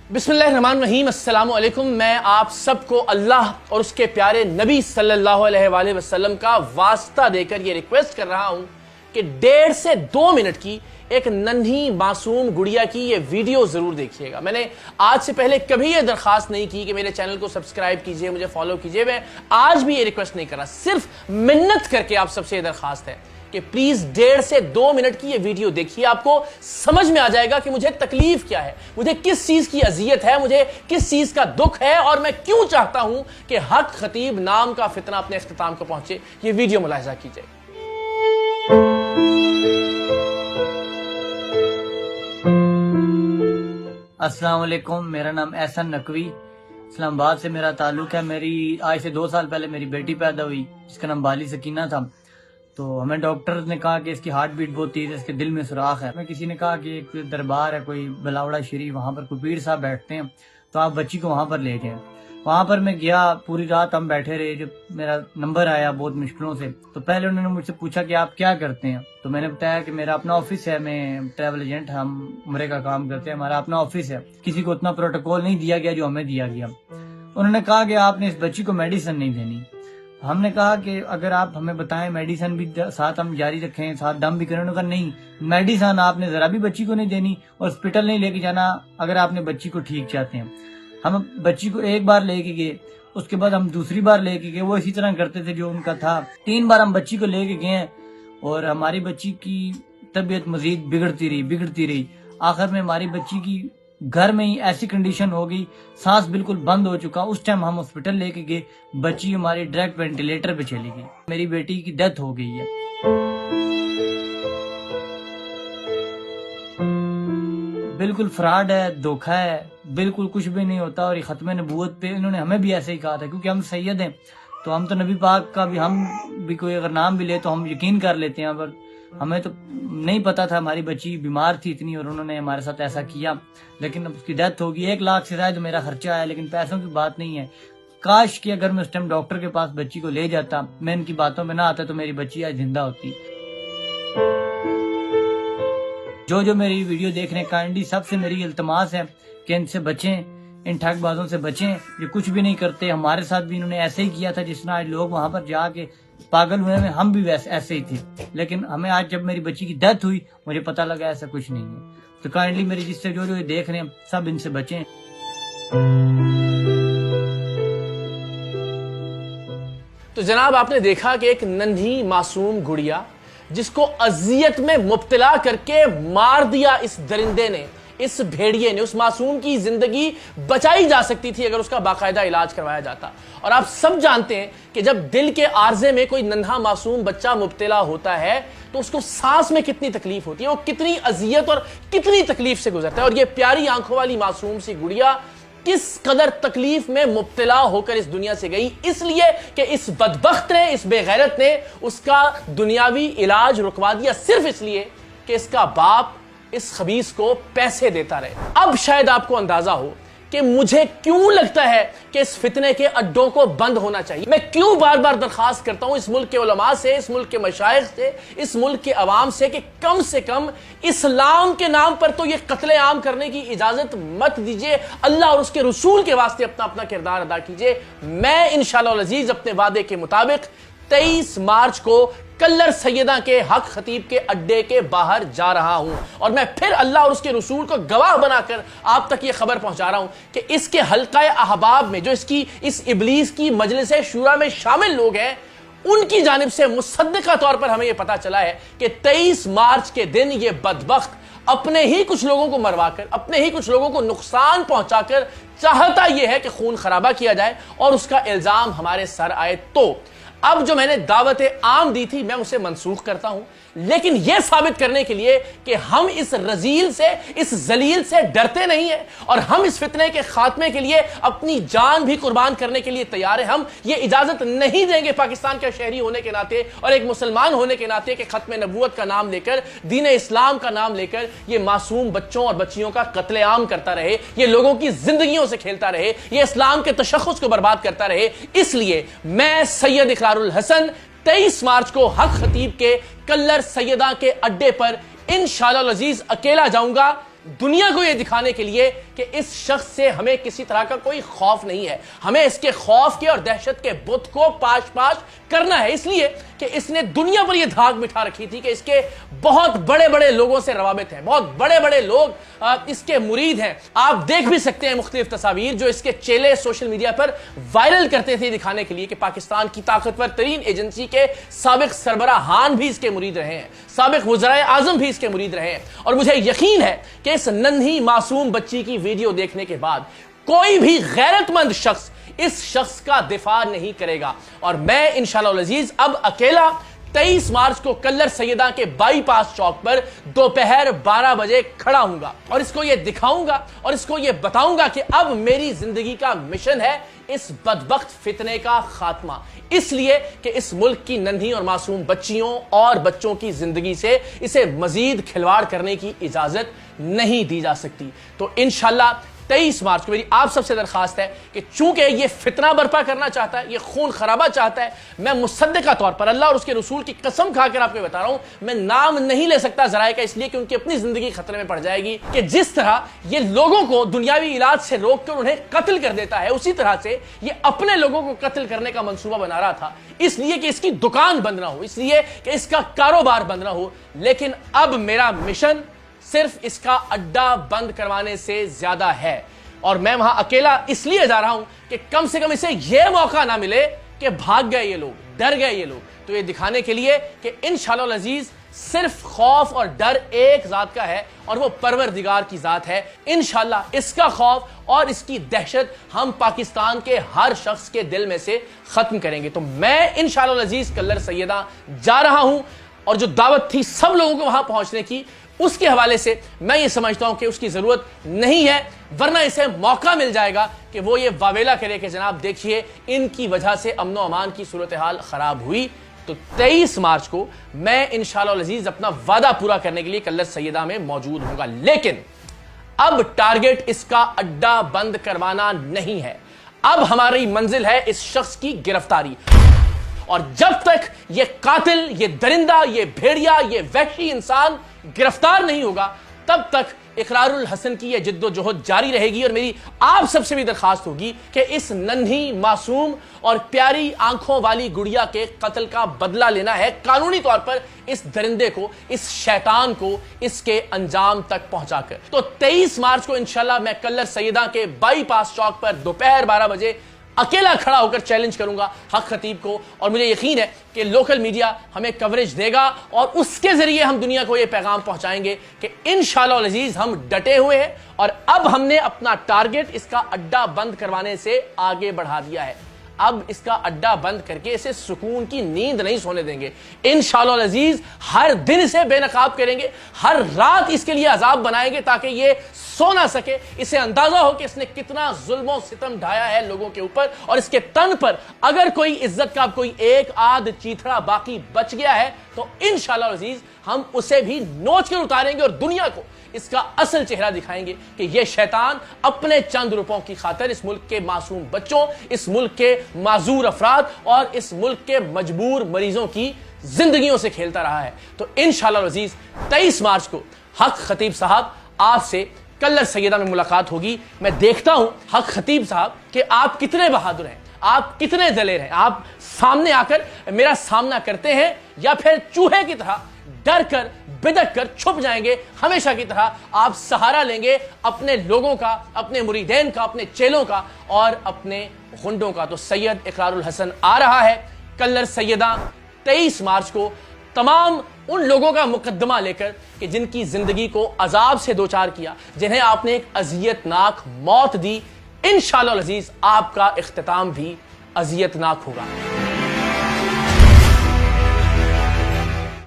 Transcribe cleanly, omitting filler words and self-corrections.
बिस्मिल्लाहिर्रहमानिर्रहीम, अस्सलाम वालेकुम। मैं आप सबको अल्लाह और उसके प्यारे नबी सल्लल्लाहु अलैहि वसल्लम का वास्ता देकर ये रिक्वेस्ट कर रहा हूँ कि 1.5 से 2 मिनट की एक नन्ही मासूम गुड़िया की ये वीडियो ज़रूर देखिएगा। मैंने आज से पहले कभी ये दरख्वास्त नहीं की कि मेरे चैनल को सब्सक्राइब कीजिए, मुझे फॉलो कीजिए। मैं आज भी ये रिक्वेस्ट नहीं कर रहा, सिर्फ मिन्नत करके आप सबसे ये दरख्वास्त है कि प्लीज 1.5 से 2 मिनट की ये वीडियो देखिए। आपको समझ में आ जाएगा कि मुझे तकलीफ क्या है, मुझे किस चीज की अजियत है, मुझे किस चीज का दुख है और मैं क्यों चाहता हूं कि हक खतीब नाम का फितना अपने इख्तिताम को पहुंचे। ये वीडियो मुलाहिजा कीजिए। अस्सलाम वालेकुम, मेरा नाम एहसन नकवी, इस्लामाबाद से मेरा ताल्लुक है। मेरी आज से 2 साल पहले मेरी बेटी पैदा हुई, जिसका नाम बाली सकीना था। तो हमें डॉक्टर ने कहा कि इसकी हार्ट बीट बहुत तेज है, इसके दिल में सुराख है। हमें किसी ने कहा कि एक दरबार है कोई बिलावड़ा शरीफ, वहाँ पर कोई पीर साहब बैठते हैं, तो आप बच्ची को वहाँ पर ले जाएं। वहाँ पर मैं गया, पूरी रात हम बैठे रहे। जब मेरा नंबर आया बहुत मुश्किलों से, तो पहले उन्होंने मुझसे पूछा कि आप क्या करते हैं। तो मैंने बताया कि मेरा अपना ऑफिस है, मैं ट्रैवल एजेंट, हम उम्रे का काम करते हैं, हमारा अपना ऑफिस है। किसी को उतना प्रोटोकॉल नहीं दिया गया जो हमें दिया गया। उन्होंने कहा कि आपने इस बच्ची को मेडिसिन नहीं देनी। हमने कहा कि अगर आप हमें बताएं मेडिसिन भी साथ हम जारी रखें, साथ दम भी करें। उन्होंने कहा नहीं, मेडिसिन आपने जरा भी बच्ची को नहीं देनी, हॉस्पिटल नहीं लेके जाना अगर आपने बच्ची को ठीक चाहते हैं। हम बच्ची को एक बार लेके गए, उसके बाद हम दूसरी बार लेके गए, वो इसी तरह करते थे जो उनका था। 3 बार हम बच्ची को लेके गए और हमारी बच्ची की तबीयत मजीद बिगड़ती रही। आखिर में हमारी बच्ची की घर में ही ऐसी कंडीशन हो गई, सांस बिल्कुल बंद हो चुका। उस टाइम हम हॉस्पिटल लेके गए, बच्ची हमारी डायरेक्ट वेंटिलेटर पे चली गई। मेरी बेटी की डेथ हो गई है। बिल्कुल फ्रॉड है, धोखा है, बिल्कुल कुछ भी नहीं होता। और ये खत्म नबूवत पे इन्होंने हमें भी ऐसे ही कहा था, क्योंकि हम सैयद हैं तो हम तो नबी पाक का भी, हम भी कोई अगर नाम भी ले तो हम यकीन कर लेते हैं। पर हमें तो नहीं पता था, हमारी बच्ची बीमार थी इतनी और उन्होंने हमारे साथ ऐसा किया। लेकिन अब उसकी डेथ होगी। 1 लाख से ज्यादा मेरा खर्चा आया, लेकिन पैसों की बात नहीं है। काश कि अगर मैं उस टाइम डॉक्टर के पास बच्ची को ले जाता, मैं इनकी बातों में ना आता, तो मेरी बच्ची आज जिंदा होती। जो मेरी वीडियो देख रहे हैं, काइंडली सबसे मेरी इल्तमास है कि इनसे बचें, इन ठगबाजों से बचें। ये कुछ भी नहीं करते। हमारे साथ भी इन्होंने ऐसे ही किया था, जिस तरह आज लोग वहां पर जाके पागल हुए हैं, हम भी वैसे ऐसे ही थे। लेकिन हमें आज जब मेरी बच्ची की डेथ हुई, मुझे पता लगा ऐसा कुछ नहीं है। तो काइंडली मेरी जिससे जो ये देख रहे हैं, सब इनसे बचें। तो जनाब, आपने देखा कि एक नन्ही मासूम गुड़िया जिसको अजियत में मुब्तला करके मार दिया इस दरिंदे ने, इस भेड़िए ने, उस मासूम की जिंदगी बचाई जा सकती थी अगर उसका बाकायदा इलाज करवाया जाता। और आप सब जानते हैं कि जब दिल के आर्जे में कोई नन्हा मासूम बच्चा मुब्तला होता है तो उसको सांस में कितनी तकलीफ होती है, वो कितनी अजियत और कितनी तकलीफ से गुजरता है। और ये प्यारी आंखों वाली मासूम सी गुड़िया किस कदर तकलीफ में मुब्तला होकर इस दुनिया से गई, इसलिए कि इस बदबख्त ने, इस बेगैरत ने उसका दुनियावी इलाज रुकवा दिया, सिर्फ इसलिए कि इसका बाप इस खबीस को पैसे देता रहे। अब शायद आपको अंदाजा हो कि मुझे क्यों लगता है कि इस फितने के अड्डों को बंद होना चाहिए। मैं क्यों बार बार दरखास्त करता हूं इस मुल्क के उलमा से, इस मुल्क के मशाइख से, इस मुल्क के अवाम से कि कम से कम इस्लाम के नाम पर तो ये कत्ले आम करने की इजाजत मत दीजिए। अल्लाह और उसके रसूल के वास्ते अपना अपना किरदार अदा कीजिए। मैं इंशाअल्लाह अजीज अपने वादे के मुताबिक 23 मार्च को कल्लर सैयदा के हक खतीब के अड्डे के बाहर जा रहा हूं और मैं फिर अल्लाह और उसके रसूल को गवाह बनाकर आप तक यह खबर पहुंचा रहा हूं कि इसके हल्काए अहबाब में जो इस इबलीस की मजलिस शूरा में शामिल लोग हैं, उनकी जानिब से मुसद्दिका तौर पर हमें यह पता चला है कि 23 मार्च के दिन यह बदबख्त अपने ही कुछ लोगों को मरवाकर, अपने ही कुछ लोगों को नुकसान पहुंचाकर चाहता यह है कि खून खराबा किया जाए और उसका इल्जाम हमारे सर आए। तो अब जो मैंने दावत आम दी थी, मैं उसे मनसूख करता हूं, लेकिन यह साबित करने के लिए कि हम इस रजील से, इस जलील से डरते नहीं है और हम इस फितने के खात्मे के लिए अपनी जान भी कुर्बान करने के लिए तैयार हैं। हम ये इजाजत नहीं देंगे पाकिस्तान का शहरी होने के नाते और एक मुसलमान होने के नाते कि खत्म नबूवत का नाम लेकर, दीन इस्लाम का नाम लेकर ये मासूम बच्चों और बच्चियों का कत्लेआम करता रहे, ये लोगों की जिंदगियों से खेलता रहे, ये इस्लाम के तशख्खुस को बर्बाद करता रहे। इसलिए मैं सैयद इकरारुल हसन 23 मार्च को हक खतीब के कल्लर सैयदा के अड्डे पर इंशाअल्लाह अजीज अकेला जाऊंगा। دنیا کو یہ دکھانے کے لیے کہ اس شخص سے ہمیں کسی طرح کا کوئی خوف نہیں ہے. ہمیں اس کے خوف کے اور دہشت کے بت کو پاش پاش کرنا ہے, اس لیے کہ اس نے دنیا پر یہ دھاک بٹھا رکھی تھی کہ اس کے بہت بڑے بڑے لوگوں سے روابط ہیں, بہت بڑے بڑے لوگ اس کے مرید ہیں. آپ دیکھ بھی سکتے ہیں مختلف تصاویر جو اس کے چیلے سوشل میڈیا پر وائرل کرتے تھے دکھانے کے لیے کہ پاکستان کی طاقتور ترین ایجنسی کے سابق سربراہان بھی اس کے مرید رہے ہیں, سابق وزرائے اعظم بھی اس کے مرید رہے ہیں. اور مجھے یقین ہے کہ اس ننھی معصوم بچی کی ویڈیو دیکھنے کے بعد کوئی بھی غیرت مند شخص اس شخص کا دفاع نہیں کرے گا. اور میں انشاءاللہ العزیز اب اکیلا 23 مارچ کو کلر سیدہ کے بائی پاس چوک پر دوپہر 12 بجے کھڑا ہوں گا اور اس کو یہ دکھاؤں گا اور اس کو یہ بتاؤں گا کہ اب میری زندگی کا مشن ہے اس بدبخت فتنے کا خاتمہ, اس لیے کہ اس ملک کی ننھی اور معصوم بچیوں اور بچوں کی زندگی سے اسے مزید کھلواڑ کرنے کی اجازت نہیں دی جا سکتی. تو انشاءاللہ 23 مارچ کو میری آپ سب سے درخواست ہے کہ چونکہ یہ فتنہ برپا کرنا چاہتا ہے, یہ خون خرابہ چاہتا ہے, میں مصدقہ طور پر اللہ اور اس کے رسول کی قسم کھا کر آپ کو بتا رہا ہوں, میں نام نہیں لے سکتا ذرائع کا, اس لیے کہ ان کی اپنی زندگی خطرے میں پڑ جائے گی. کہ جس طرح یہ لوگوں کو دنیاوی علاج سے روک کر انہیں قتل کر دیتا ہے, اسی طرح سے یہ اپنے لوگوں کو قتل کرنے کا منصوبہ بنا رہا تھا, اس لیے کہ اس کی دکان بند نہ ہو, اس لیے کہ اس کا کاروبار بند نہ ہو. لیکن اب میرا مشن صرف اس کا اڈا بند کروانے سے زیادہ ہے, اور میں وہاں اکیلا اس لیے جا رہا ہوں کہ کم سے کم اسے یہ موقع نہ ملے کہ بھاگ گئے یہ لوگ, ڈر گئے یہ لوگ. تو یہ دکھانے کے لیے کہ انشاءاللہ العزیز صرف خوف اور ڈر ایک ذات کا ہے اور وہ پروردگار کی ذات ہے. انشاءاللہ اس کا خوف اور اس کی دہشت ہم پاکستان کے ہر شخص کے دل میں سے ختم کریں گے. تو میں انشاءاللہ العزیز کلر سیدہ جا رہا ہوں, اور جو دعوت تھی سب لوگوں کو وہاں پہنچنے کی, اس کے حوالے سے میں یہ سمجھتا ہوں کہ اس کی ضرورت نہیں ہے, ورنہ اسے موقع مل جائے گا کہ وہ یہ واویلا کرے کہ جناب دیکھیے ان کی وجہ سے امن و امان کی صورتحال خراب ہوئی. تو 23 مارچ کو میں انشاءاللہ العزیز اپنا وعدہ پورا کرنے کے لیے کلر سیدہ میں موجود ہوں گا. لیکن اب ٹارگٹ اس کا اڈا بند کروانا نہیں ہے, اب ہماری منزل ہے اس شخص کی گرفتاری. اور جب تک یہ قاتل, یہ درندہ, یہ بھیڑیا, یہ وحشی انسان گرفتار نہیں ہوگا, تب تک اقرار الحسن کی یہ جد و جہد جاری رہے گی. اور میری آپ سب سے بھی درخواست ہوگی کہ اس ننھی معصوم اور پیاری آنکھوں والی گڑیا کے قتل کا بدلہ لینا ہے قانونی طور پر اس درندے کو, اس شیطان کو اس کے انجام تک پہنچا کر. تو 23 مارچ کو انشاءاللہ میں کلر سیدہ کے بائی پاس چوک پر دوپہر 12 بجے اکیلا کھڑا ہو کر چیلنج کروں گا حق خطیب کو, اور مجھے یقین ہے کہ لوکل میڈیا ہمیں کوریج دے گا اور اس کے ذریعے ہم دنیا کو یہ پیغام پہنچائیں گے کہ انشاءاللہ العزیز ہم ڈٹے ہوئے ہیں اور اب ہم نے اپنا ٹارگٹ اس کا اڈا بند کروانے سے آگے بڑھا دیا ہے. اب اس کا اڈا بند کر کے اسے سکون کی نیند نہیں سونے دیں گے. انشاءاللہ العزیز ہر دن اسے بے نقاب کریں گے, ہر رات اس کے لیے عذاب بنائیں گے تاکہ یہ سو نہ سکے, اسے اندازہ ہو کہ اس نے کتنا ظلم و ستم ڈھایا ہے لوگوں کے اوپر, اور اس کے تن پر اگر کوئی عزت کا کوئی ایک آدھ چیتھڑا باقی بچ گیا ہے تو انشاءاللہ العزیز ہم اسے بھی نوچ کر اتاریں گے اور دنیا کو اس کا اصل چہرہ دکھائیں گے کہ یہ شیطان اپنے چند روپوں کی خاطر اس ملک کے معصوم بچوں, اس ملک کے معذور افراد اور اس ملک کے مجبور مریضوں کی زندگیوں سے کھیلتا رہا ہے. تو انشاءاللہ العزیز 23 مارچ کو حق خطیب صاحب آپ سے کلر سیدہ میں ملاقات ہوگی. میں دیکھتا ہوں حق خطیب صاحب کہ آپ کتنے بہادر ہیں, آپ کتنے دلیر ہیں, آپ سامنے آ کر میرا سامنا کرتے ہیں یا پھر چوہے کی طرح ڈر کر بدک کر چھپ جائیں گے. ہمیشہ کی طرح آپ سہارا لیں گے اپنے لوگوں کا, اپنے مریدین کا, اپنے چیلوں کا اور اپنے غنڈوں کا. تو سید اقرار الحسن آ رہا ہے کلر سیدہ 23 مارچ کو, تمام ان لوگوں کا مقدمہ لے کر کہ جن کی زندگی کو عذاب سے دوچار کیا, جنہیں آپ نے ایک اذیت ناک موت دی. انشاءاللہ العزیز آپ کا اختتام بھی اذیت ناک ہوگا.